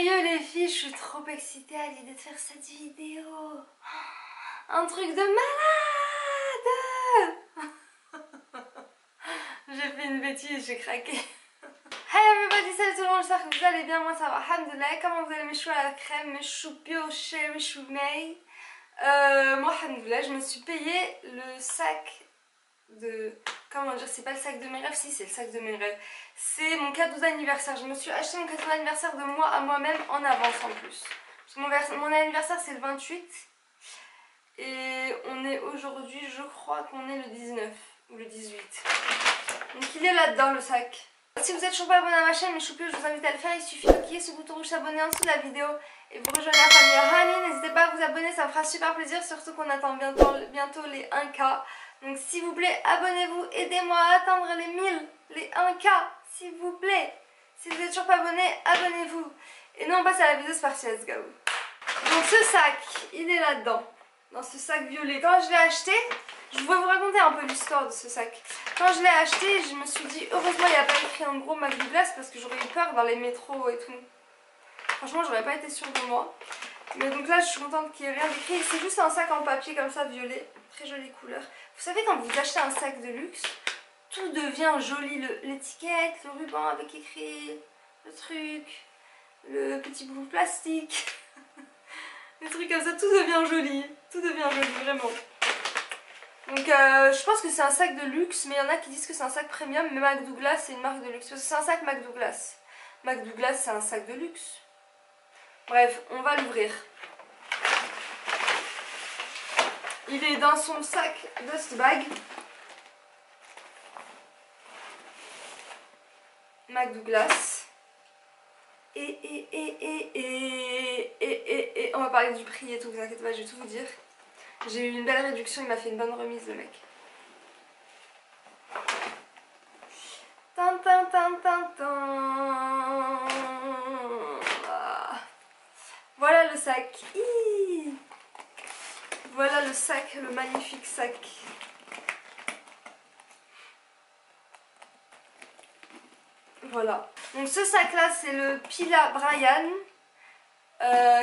Sérieux les filles, je suis trop excitée à l'idée de faire cette vidéo. Un truc de malade. J'ai fait une bêtise, j'ai craqué. Hey everybody, salut tout le monde, j'espère que vous allez bien, moi ça va, alhamdoulilah. Comment vous allez mes choux à la crème, mes choux bio, cherry, choux May. Moi alhamdoulilah, je me suis payé le sac de... Comment dire, c'est pas le sac de mes rêves, si c'est le sac de mes rêves. C'est mon cadeau d'anniversaire, je me suis acheté mon cadeau d'anniversaire de moi à moi-même en avance en plus. Parce que mon anniversaire c'est le 28 et on est aujourd'hui, je crois qu'on est le 19 ou le 18. Donc il est là-dedans le sac. Si vous êtes toujours pas abonné à ma chaîne, mes choupiots, je vous invite à le faire. Il suffit de cliquer sur le bouton rouge s'abonner en dessous de la vidéo et vous rejoignez la famille Hani. N'hésitez pas à vous abonner, ça me fera super plaisir, surtout qu'on attend bientôt les 1K. Donc s'il vous plaît, abonnez-vous, aidez-moi à atteindre les 1000, les 1K, s'il vous plaît. Si vous n'êtes toujours pas abonné, abonnez-vous. Et nous on passe à la vidéo, c'est parti, let's go. Donc ce sac, il est là-dedans, dans ce sac violet. Quand je l'ai acheté, je vais vous raconter un peu l'histoire de ce sac. Quand je l'ai acheté, je me suis dit, heureusement il n'y a pas écrit en gros Mac Douglas parce que j'aurais eu peur dans les métros et tout. Franchement, j'aurais pas été sûre de moi. Mais donc là, je suis contente qu'il n'y ait rien d'écrit. C'est juste un sac en papier comme ça, violet. Très jolie couleur. Vous savez, quand vous achetez un sac de luxe, tout devient joli. L'étiquette, le ruban avec écrit, le truc, le petit bout de plastique. Des trucs comme ça, tout devient joli. Tout devient joli, vraiment. Donc je pense que c'est un sac de luxe, mais il y en a qui disent que c'est un sac premium, mais Mac Douglas c'est une marque de luxe. Parce que c'est un sac Mac Douglas. Mac Douglas c'est un sac de luxe. Bref, on va l'ouvrir. Il est dans son sac Dust Bag. Mac Douglas. Et on va parler du prix et tout, vous inquiétez pas, je vais tout vous dire. J'ai eu une belle réduction, il m'a fait une bonne remise le mec. Voilà le sac. Voilà le sac, le magnifique sac. Voilà. Donc ce sac là c'est le Pila Brian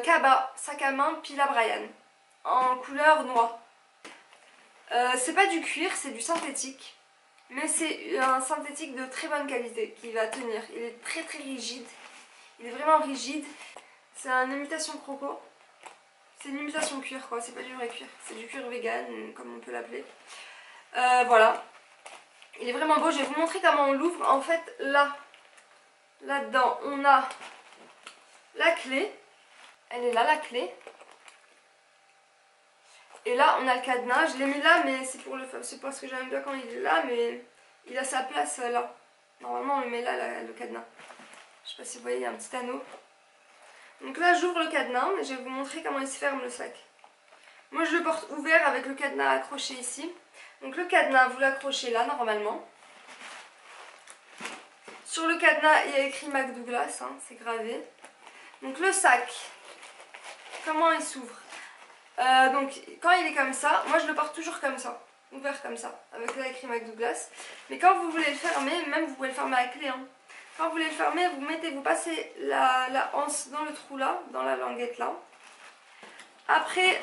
Kaba, sac à main Pila Brian. En couleur noire. C'est pas du cuir, c'est du synthétique. Mais c'est un synthétique de très bonne qualité qui va tenir. Il est très très rigide. Il est vraiment rigide. C'est une imitation croco. C'est une imitation cuir quoi, c'est pas du vrai cuir. C'est du cuir vegan comme on peut l'appeler. Voilà. Il est vraiment beau, je vais vous montrer comment on l'ouvre. En fait là-dedans on a la clé. Elle est là la clé. Et là on a le cadenas, je l'ai mis là mais c'est parce que j'aime bien quand il est là, mais il a sa place là. Normalement on le met là le cadenas. Je sais pas si vous voyez, il y a un petit anneau. Donc là j'ouvre le cadenas et je vais vous montrer comment il se ferme le sac. Moi je le porte ouvert avec le cadenas accroché ici. Donc le cadenas vous l'accrochez là normalement. Sur le cadenas il y a écrit Mac Douglas, hein, c'est gravé. Donc le sac, comment il s'ouvre? Donc quand il est comme ça, moi je le porte toujours comme ça, ouvert comme ça, avec là écrit Mac Douglas. Mais quand vous voulez le fermer, même vous pouvez le fermer à la clé, hein. Quand vous voulez le fermer, vous passez la anse dans le trou là, dans la languette là. Après,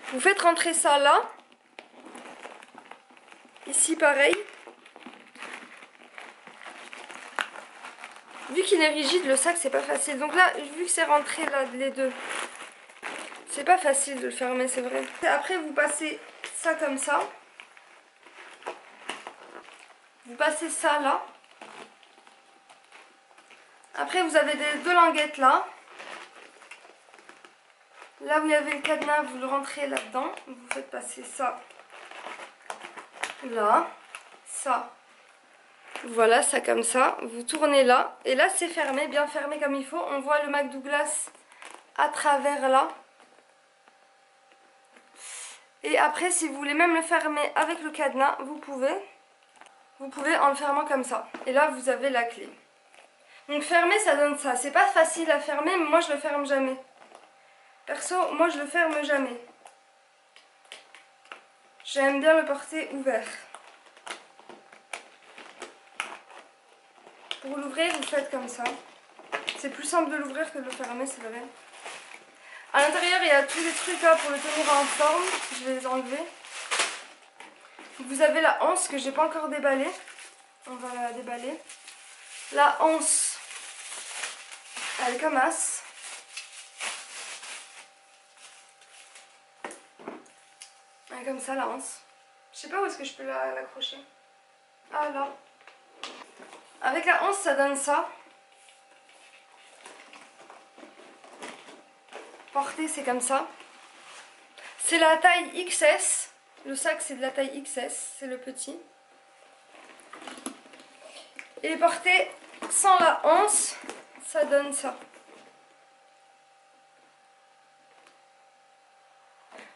vous faites rentrer ça là. Ici pareil. Vu qu'il est rigide, le sac c'est pas facile. Donc là, vu que c'est rentré là, les deux, c'est pas facile de le fermer, c'est vrai. Après, vous passez ça comme ça. Vous passez ça là. Après, vous avez deux languettes là. Là où il y avait le cadenas, vous le rentrez là-dedans. Vous faites passer ça là. Ça. Voilà, ça comme ça. Vous tournez là. Et là, c'est fermé, bien fermé comme il faut. On voit le Mac Douglas à travers là. Et après, si vous voulez même le fermer avec le cadenas, vous pouvez. Vous pouvez en le fermant comme ça. Et là, vous avez la clé. Donc fermer, ça donne ça. C'est pas facile à fermer, mais moi, je le ferme jamais. Perso, moi, je le ferme jamais. J'aime bien le porter ouvert. Pour l'ouvrir, vous faites comme ça. C'est plus simple de l'ouvrir que de le fermer, c'est vrai. À l'intérieur, il y a tous les trucs là pour le tenir en forme. Je vais les enlever. Vous avez la anse que j'ai pas encore déballée. On va la déballer. La anse, elle est comme as. Elle est comme ça la anse. Je sais pas où est-ce que je peux l'accrocher. Ah là. Avec la anse, ça donne ça. Porter, c'est comme ça. C'est la taille XS. Le sac, c'est de la taille XS. C'est le petit. Et porter sans la anse, ça donne ça.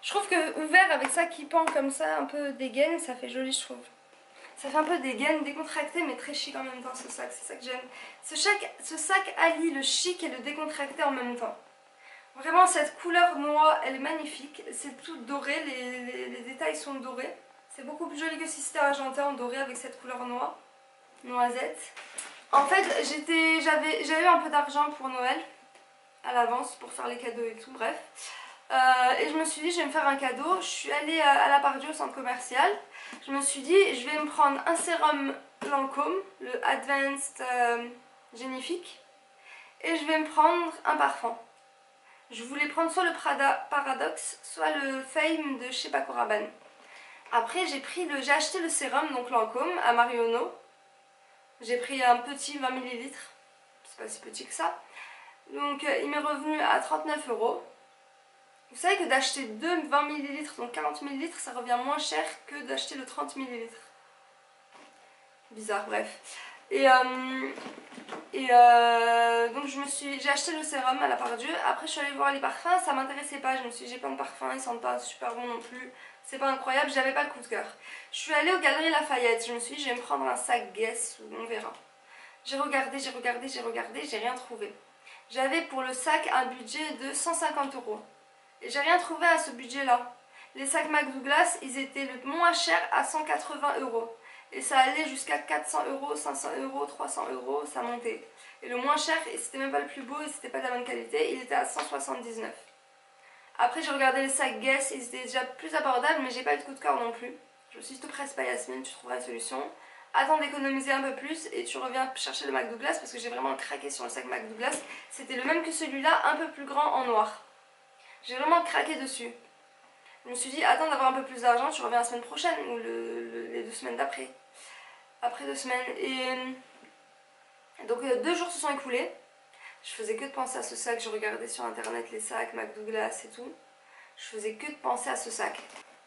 Je trouve que ouvert avec ça qui pend comme ça, un peu des gaines, ça fait joli, je trouve. Ça fait un peu des gaines décontractées mais très chic en même temps, ce sac, c'est ça que j'aime. Ce sac allie le chic et le décontracté en même temps. Vraiment, cette couleur noix, elle est magnifique. C'est tout doré, les détails sont dorés. C'est beaucoup plus joli que si c'était argenté en doré avec cette couleur noix, noisette. En fait, j'avais eu un peu d'argent pour Noël à l'avance pour faire les cadeaux et tout, bref. Et je me suis dit, je vais me faire un cadeau. Je suis allée à la Part Dieu, au centre commercial. Je me suis dit, je vais me prendre un sérum Lancôme, le Advanced Génifique. Et je vais me prendre un parfum. Je voulais prendre soit le Prada Paradox, soit le Fame de chez Paco Rabanne. Après, j'ai acheté le sérum, donc Lancôme, à Marionneau. J'ai pris un petit 20 ml. C'est pas si petit que ça. Donc, il m'est revenu à 39 €. Vous savez que d'acheter 2 20 ml, donc 40 ml, ça revient moins cher que d'acheter le 30 ml. Bizarre, bref. Donc j'ai acheté le sérum à la Part Dieu. Après je suis allée voir les parfums, ça m'intéressait pas. Je me suis dit j'ai plein de parfums, ils sentent pas super bon non plus. C'est pas incroyable, j'avais pas le coup de cœur. Je suis allée aux Galeries Lafayette, je me suis dit je vais me prendre un sac Guess ou on verra. J'ai regardé, j'ai rien trouvé. J'avais pour le sac un budget de 150 €. Et j'ai rien trouvé à ce budget là. Les sacs McDouglas, ils étaient le moins cher à 180 €. Et ça allait jusqu'à 400 €, 500 €, 300 €, ça montait. Et le moins cher, et c'était même pas le plus beau et c'était pas de la bonne qualité, il était à 179 €. Après j'ai regardé les sacs Guess, ils étaient déjà plus abordables mais j'ai pas eu de coup de cœur non plus. Je me suis dit te presse pas Yasmine, tu trouveras une solution. Attends d'économiser un peu plus et tu reviens chercher le McDouglas parce que j'ai vraiment craqué sur le sac McDouglas. C'était le même que celui-là, un peu plus grand en noir. J'ai vraiment craqué dessus. Je me suis dit attends d'avoir un peu plus d'argent, tu reviens la semaine prochaine ou les 2 semaines d'après. Après 2 semaines. Et donc 2 jours se sont écoulés. Je faisais que de penser à ce sac. Je regardais sur internet les sacs McDouglas et tout. Je faisais que de penser à ce sac.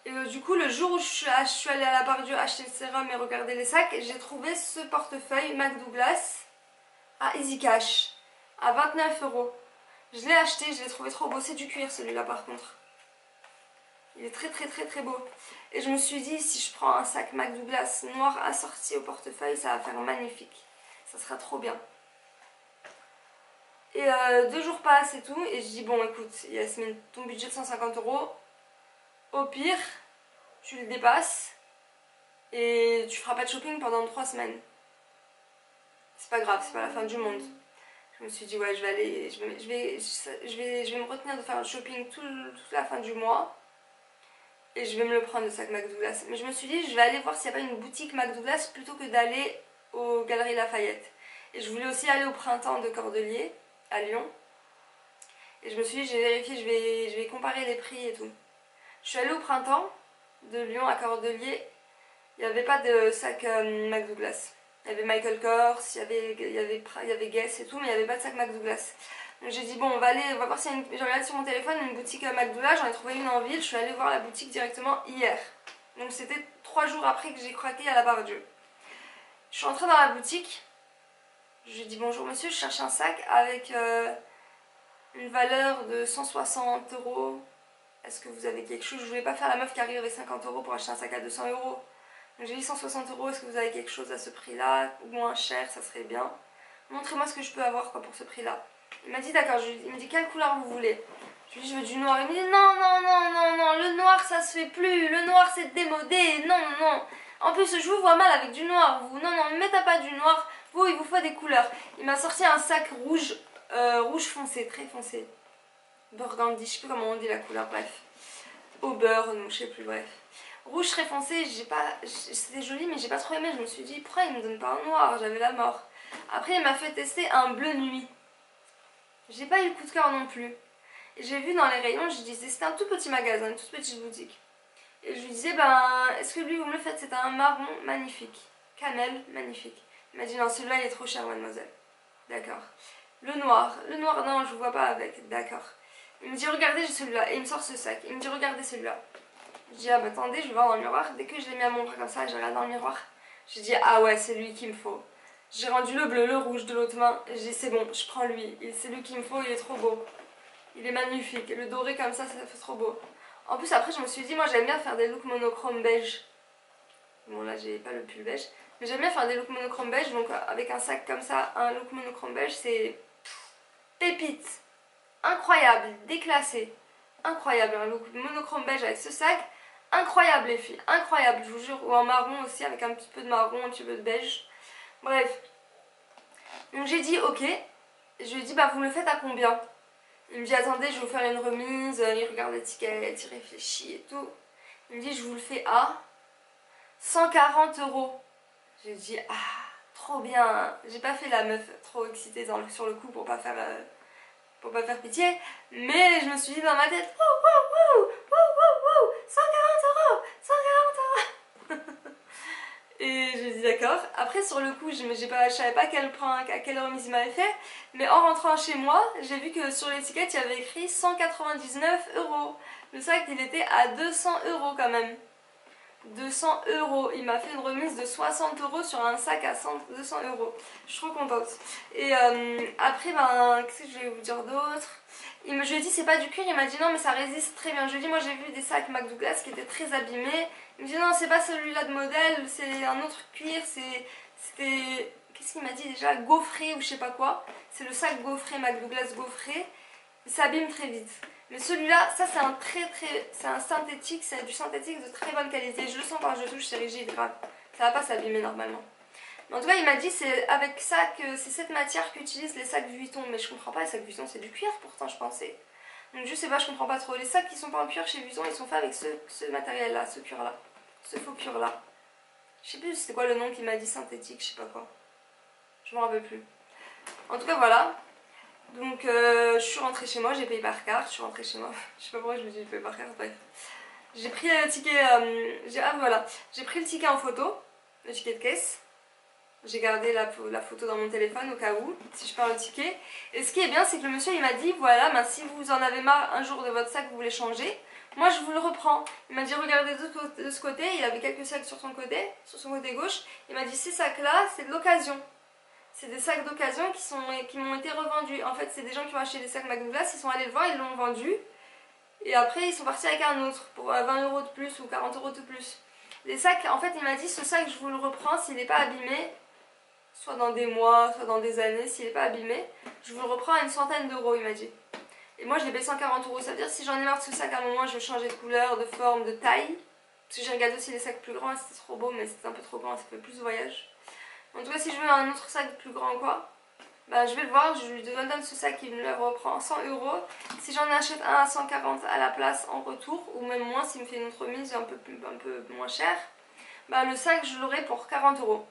Et du coup le jour où je suis allée à la Part Dieu acheter le sérum et regarder les sacs, j'ai trouvé ce portefeuille McDouglas à Easy Cash à 29 €. Je l'ai acheté, je l'ai trouvé trop beau. C'est du cuir celui-là par contre. Il est très beau. Et je me suis dit, si je prends un sac McDouglas noir assorti au portefeuille, ça va faire magnifique. Ça sera trop bien. Et 2 jours passent et tout. Et je dis, bon écoute, Yasmine, ton budget de 150 €, au pire, tu le dépasses. Et tu feras pas de shopping pendant 3 semaines. C'est pas grave, c'est pas la fin du monde. Je me suis dit, ouais, je vais me retenir de faire le shopping toute la fin du mois. Et je vais me le prendre le sac McDouglas. Mais je me suis dit, je vais aller voir s'il n'y a pas une boutique McDouglas plutôt que d'aller aux Galeries Lafayette. Et je voulais aussi aller au printemps de Cordeliers, à Lyon. Et je me suis dit, je vais vérifier, je vais comparer les prix et tout. Je suis allée au printemps de Lyon à Cordeliers. Il n'y avait pas de sac McDouglas. Il y avait Michael Kors, il y avait Guess et tout, mais il n'y avait pas de sac McDouglas. Donc j'ai dit bon on va voir s'il y a j'ai regardé sur mon téléphone une boutique McDouglas, j'en ai trouvé une en ville, je suis allée voir la boutique directement hier. Donc c'était 3 jours après que j'ai craqué à la Part Dieu. Je suis entrée dans la boutique, je lui ai dit bonjour monsieur, je cherche un sac avec une valeur de 160 €. Est-ce que vous avez quelque chose? Je voulais pas faire la meuf qui arrive avec 50 € pour acheter un sac à 200 €. Donc j'ai dit 160 €, est-ce que vous avez quelque chose à ce prix-là ou moins cher, ça serait bien. Montrez-moi ce que je peux avoir quoi, pour ce prix-là. Il m'a dit d'accord, il me dit quelle couleur vous voulez. Je lui dis je veux du noir. Il me dit non, le noir ça se fait plus, le noir c'est démodé, non. En plus je vous vois mal avec du noir, vous. Non, ne mettez pas du noir, vous il vous faut des couleurs. Il m'a sorti un sac rouge rouge foncé, très foncé. Burgundy, je sais plus comment on dit la couleur, bref. Au beurre, non, je sais plus, bref. Rouge très foncé, c'était joli mais j'ai pas trop aimé, je me suis dit pourquoi il me donne pas un noir, j'avais la mort. Après il m'a fait tester un bleu nuit. J'ai pas eu le coup de cœur non plus. J'ai vu dans les rayons, je disais c'était un tout petit magasin, une toute petite boutique. Et je lui disais ben est-ce que lui vous me le faites, c'est un marron magnifique. Camel, magnifique. Il m'a dit non celui-là il est trop cher mademoiselle. D'accord. Le noir non je vois pas avec, d'accord. Il me dit regardez j'ai celui-là et il me sort ce sac. Il me dit regardez celui-là. Je dis ah bah attendez je vais voir dans le miroir. Dès que je l'ai mis à mon bras comme ça je regarde dans le miroir. J'ai dit ah ouais c'est lui qu'il me faut. J'ai rendu le bleu, le rouge de l'autre main. J'ai dit c'est bon je prends lui. C'est lui qu'il me faut, il est trop beau. Il est magnifique. Le doré comme ça fait trop beau. En plus après je me suis dit moi j'aime bien faire des looks monochrome beige. Bon là j'ai pas le pull beige. Mais j'aime bien faire des looks monochrome beige. Donc avec un sac comme ça, un look monochrome beige c'est pépite. Incroyable, déclassé. Incroyable, un look monochrome beige avec ce sac. Incroyable les filles, incroyable je vous jure. Ou en marron aussi avec un petit peu de marron, un petit peu de beige. Bref. Donc j'ai dit ok. Je lui ai dit bah vous me le faites à combien? Il me dit attendez je vais vous faire une remise. Il regarde l'étiquette, il réfléchit et tout. Il me dit je vous le fais à 140 €. J'ai dit ah trop bien. J'ai pas fait la meuf trop excitée sur le coup pour pas faire pitié, mais je me suis dit dans ma tête wouh, 140 €, 140 €. Et j'ai dit d'accord. Après sur le coup je savais pas à quelle remise il m'avait fait, mais en rentrant chez moi j'ai vu que sur l'étiquette il y avait écrit 199 €. Le sac il était à 200 € quand même. 200 €. Il m'a fait une remise de 60 € sur un sac à 200 €. Je suis trop contente. Et après, ben, qu'est-ce que je vais vous dire d'autre? Je lui ai dit c'est pas du cuir, il m'a dit non mais ça résiste très bien. Je lui ai dit moi j'ai vu des sacs McDouglas qui étaient très abîmés. Il me dit non c'est pas celui-là de modèle, c'est un autre cuir, c'était... Qu'est-ce qu'il m'a dit déjà? Gaufré ou je sais pas quoi. C'est le sac gaufré, McDouglas gaufré. Il s'abîme très vite. Mais celui-là, ça c'est un synthétique, c'est du synthétique de très bonne qualité. Je le sens quand je le touche, c'est rigide, grave. Ça va pas s'abîmer normalement. Mais en tout cas, il m'a dit c'est avec ça que c'est cette matière qu'utilisent les sacs Vuitton. Mais je comprends pas, les sacs Vuitton c'est du cuir pourtant, je pensais. Donc je sais pas, je comprends pas trop. Les sacs qui sont pas en cuir chez Vuitton, ils sont faits avec ce matériel-là, ce cuir-là. Ce faux cuir-là. Je sais plus c'était quoi le nom qu'il m'a dit, synthétique, je sais pas quoi. Je m'en rappelle plus. En tout cas, voilà. Donc je suis rentrée chez moi, j'ai payé par carte, je suis rentrée chez moi, je sais pas pourquoi je me dis j'ai payé par carte, bref. J'ai pris le ticket, j'ai pris le ticket en photo, le ticket de caisse. J'ai gardé la photo dans mon téléphone au cas où, si je perds le ticket. Et ce qui est bien, c'est que le monsieur il m'a dit, voilà, ben, si vous en avez marre un jour de votre sac, vous voulez changer, moi je vous le reprends. Il m'a dit, regardez de ce côté, il avait quelques sacs sur son côté gauche. Il m'a dit, ces sacs-là, c'est de l'occasion. C'est des sacs d'occasion qui m'ont été revendus. En fait, c'est des gens qui ont acheté des sacs McDouglas, ils sont allés le voir, ils l'ont vendu. Et après, ils sont partis avec un autre pour 20 € de plus ou 40 € de plus. Les sacs, en fait, il m'a dit, ce sac, je vous le reprends s'il n'est pas abîmé. Soit dans des mois, soit dans des années, s'il n'est pas abîmé. Je vous le reprends à une centaine d'euros, il m'a dit. Et moi, je l'ai payé 140 €. Ça veut dire si j'en ai marre de ce sac à un moment, je vais changer de couleur, de forme, de taille. Parce que j'ai regardé aussi les sacs plus grands, c'était trop beau, mais c'était un peu trop grand, ça fait plus de voyage. En tout cas, si je veux un autre sac plus grand quoi, bah, je vais le voir, je lui donne ce sac, il me le reprend 100 €. Si j'en achète un à 140 à la place en retour, ou même moins s'il me fait une autre remise un peu moins cher, bah, le sac je l'aurai pour 40 €.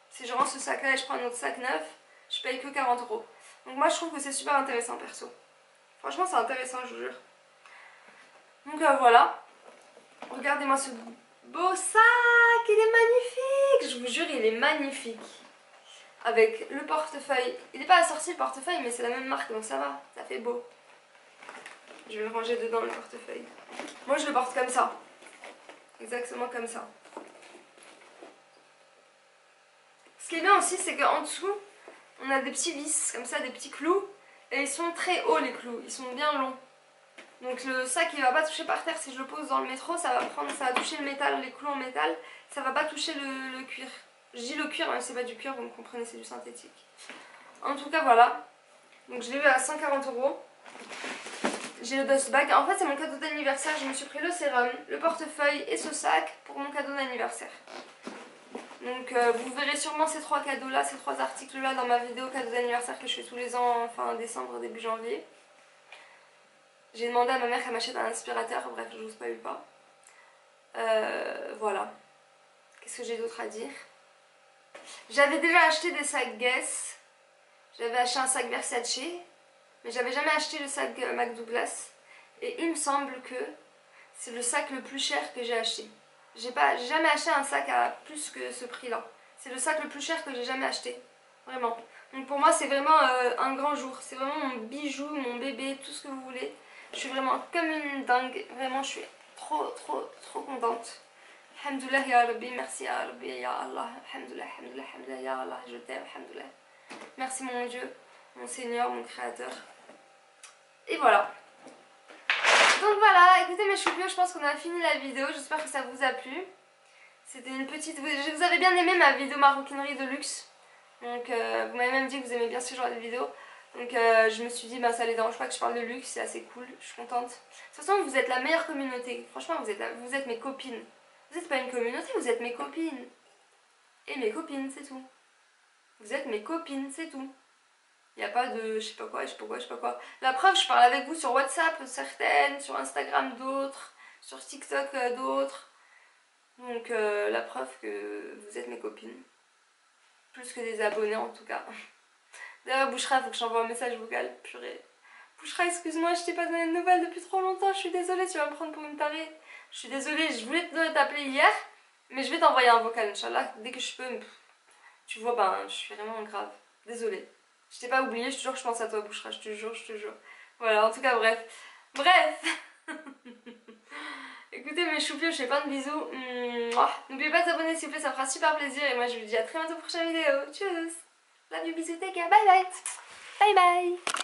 Si je rends ce sac là et je prends un autre sac neuf, je paye que 40 €. Donc moi je trouve que c'est super intéressant perso. Franchement c'est intéressant, je vous jure. Donc voilà. Regardez-moi ce beau sac, il est magnifique. Je vous jure, il est magnifique. Avec le portefeuille. Il n'est pas assorti le portefeuille, mais c'est la même marque, donc ça va, ça fait beau. Je vais le ranger dedans le portefeuille. Moi je le porte comme ça. Exactement comme ça. Ce qui est bien aussi, c'est qu'en dessous, on a des petits vis, comme ça, des petits clous. Et ils sont très hauts les clous, ils sont bien longs. Donc le sac il va pas toucher par terre. Si je le pose dans le métro, ça va toucher le métal, les clous en métal. Ça va pas toucher le cuir. Je dis le cuir, mais c'est pas du cuir, vous me comprenez, c'est du synthétique. En tout cas voilà. Donc je l'ai eu à 140 €. J'ai le dust bag. En fait c'est mon cadeau d'anniversaire. Je me suis pris le sérum, le portefeuille et ce sac pour mon cadeau d'anniversaire. Donc vous verrez sûrement ces 3 cadeaux là, ces 3 articles là dans ma vidéo cadeau d'anniversaire que je fais tous les ans fin décembre, début janvier. J'ai demandé à ma mère qu'elle m'achète un aspirateur, bref je vous spoil pas. Voilà. Qu'est-ce que j'ai d'autre à dire? J'avais déjà acheté des sacs Guess. J'avais acheté un sac Versace, mais j'avais jamais acheté le sac Mac Douglas. Et il me semble que c'est le sac le plus cher que j'ai acheté. J'ai jamais acheté un sac à plus que ce prix là. C'est le sac le plus cher que j'ai jamais acheté. Vraiment. Donc pour moi c'est vraiment un grand jour. C'est vraiment mon bijou, mon bébé, tout ce que vous voulez. Je suis vraiment comme une dingue. Vraiment je suis trop contente. Alhamdoulilah ya Rabbi, merci ya Rabbi, ya Allah. Alhamdoulilah, alhamdoulilah, alhamdoulilah ya Allah. Je t'aime, alhamdoulilah. Merci mon Dieu, mon Seigneur, mon Créateur. Et voilà. Donc voilà, écoutez mes choupios, je pense qu'on a fini la vidéo. J'espère que ça vous a plu. C'était une petite... Vous avez bien aimé ma vidéo maroquinerie de luxe. Donc vous m'avez même dit que vous aimez bien ce genre de vidéo. Donc je me suis dit, bah, ça les dérange pas que je parle de luxe, c'est assez cool, je suis contente. De toute façon, vous êtes la meilleure communauté. Franchement, vous êtes mes copines. Vous n'êtes pas une communauté, vous êtes mes copines. Et mes copines, c'est tout. Vous êtes mes copines, c'est tout. Il n'y a pas de je sais pas quoi, je sais pas quoi, je sais pas quoi. La preuve, je parle avec vous sur WhatsApp, certaines, sur Instagram d'autres, sur TikTok d'autres. Donc la preuve que vous êtes mes copines. Plus que des abonnés en tout cas. D'ailleurs Bouchra, faut que j'envoie un message vocal, purée. Bouchra, excuse-moi, je t'ai pas donné de nouvelles depuis trop longtemps, je suis désolée, tu vas me prendre pour une tarée. Je suis désolée, je voulais t'appeler hier, mais je vais t'envoyer un vocal, Inch'Allah, dès que je peux. Tu vois, ben, je suis vraiment grave. Désolée. Je t'ai pas oublié, je te jure que je pense à toi, Bouchra, je te jure, je te jure. Voilà, en tout cas, bref. Bref. Écoutez mes choupios, je fais plein de bisous. N'oubliez pas de vous abonner s'il vous plaît, ça me fera super plaisir. Et moi je vous dis à très bientôt pour une prochaine vidéo. Tchuss. Love you, bisous, take care, bye bye. Bye bye.